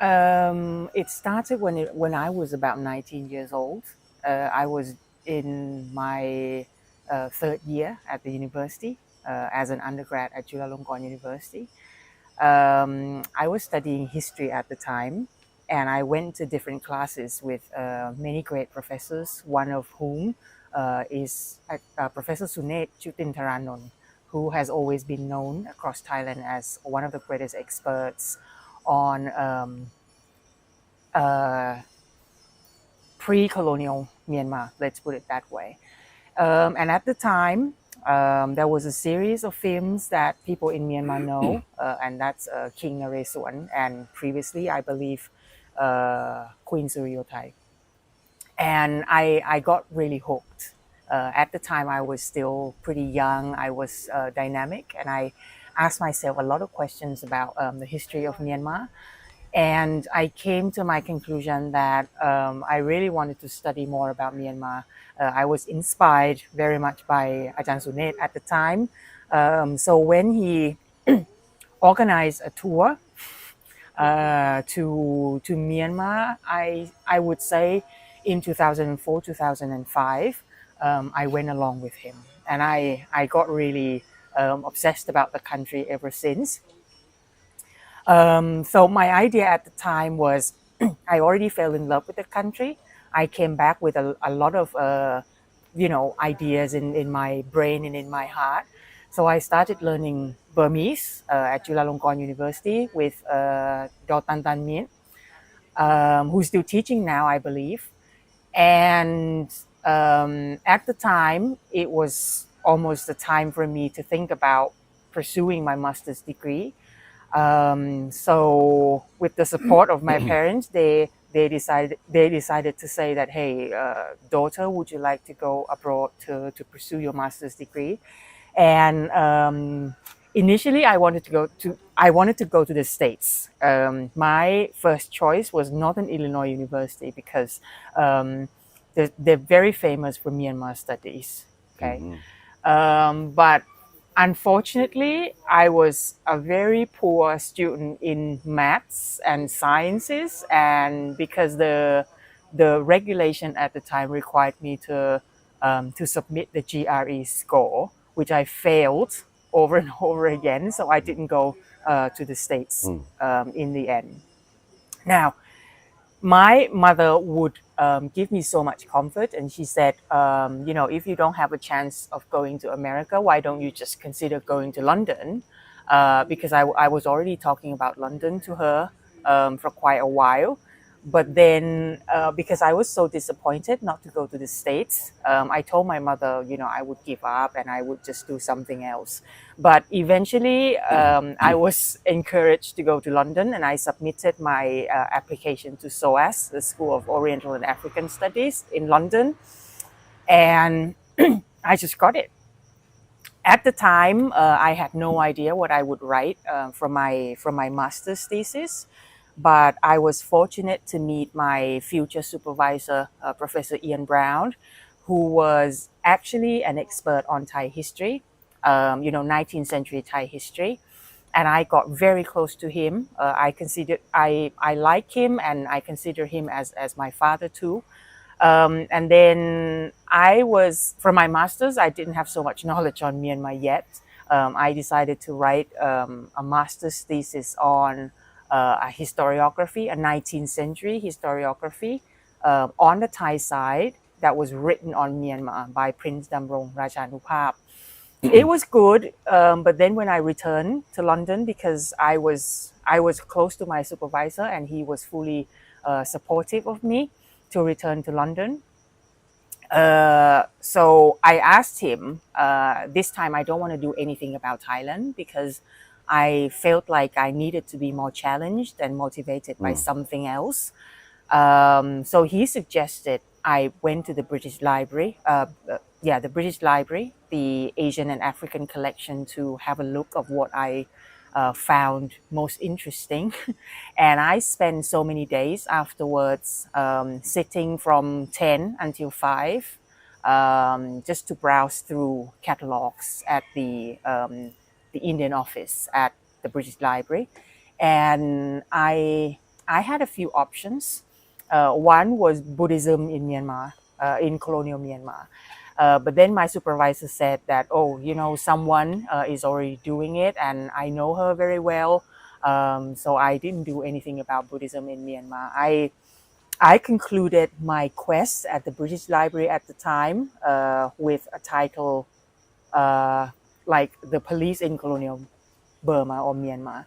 It started when I was about 19 years old. I was in my third year at the university as an undergrad at Chulalongkorn University. I was studying history at the time, and I went to different classes with many great professors, one of whom is Professor Sunet Chutintaranon, who has always been known across Thailand as one of the greatest experts on uh, pre-colonial Myanmar, let's put it that way. And at the time, there was a series of films that people in Myanmar know, and that's King Naresuan, and previously, I believe, Queen Suryothai. And I got really hooked. At the time, I was still pretty young. I was dynamic, and I asked myself a lot of questions about the history of Myanmar. And I came to my conclusion that I really wanted to study more about Myanmar. I was inspired very much by Ajahn Sunet at the time. So when he organized a tour to Myanmar, I would say in 2004, 2005, I went along with him. And I got really obsessed about the country ever since. So my idea at the time was I already fell in love with the country. I came back with a lot of ideas in my brain and in my heart. So I started learning Burmese at Chulalongkorn University with Dotan Tan Mien, who's still teaching now, I believe. And at the time, it was almost the time for me to think about pursuing my master's degree. So with the support of my parents, they decided to say that, hey, daughter, would you like to go abroad to pursue your master's degree? And initially, I wanted to go to the States. My first choice was Northern Illinois University because they're very famous for Myanmar studies. Okay, but unfortunately, I was a very poor student in maths and sciences, and because the regulation at the time required me to submit the GRE score, which I failed over and over again, so I didn't go to the States in the end. Now, my mother would give me so much comfort, and she said, if you don't have a chance of going to America, why don't you just consider going to London? Because I was already talking about London to her for quite a while. But then, because I was so disappointed not to go to the States, I told my mother, I would give up and I would just do something else. But eventually, I was encouraged to go to London, and I submitted my application to SOAS, the School of Oriental and African Studies in London, and I just got it. At the time, I had no idea what I would write from my master's thesis, but I was fortunate to meet my future supervisor, Professor Ian Brown, who was actually an expert on Thai history, 19th century Thai history, and I got very close to him. I like him, and I consider him as my father too. And then for my master's, I didn't have so much knowledge on Myanmar yet. I decided to write a master's thesis on a historiography, a 19th century historiography on the Thai side that was written on Myanmar by Prince Damrong Rajanupap. It was good, but then when I returned to London, because I was close to my supervisor and he was fully supportive of me to return to London. So I asked him, this time I don't want to do anything about Thailand because I felt like I needed to be more challenged and motivated by something else. So he suggested I went to the British Library, the British Library, the Asian and African collection, to have a look of what I found most interesting. And I spent so many days afterwards sitting from 10 until 5 just to browse through catalogs at the Indian office at the British Library. And I had a few options. One was Buddhism in Myanmar, in colonial Myanmar. But then my supervisor said that, oh, someone is already doing it, and I know her very well. So I didn't do anything about Buddhism in Myanmar. I concluded my quest at the British Library at the time with a title uh, like The Police in Colonial Burma or Myanmar.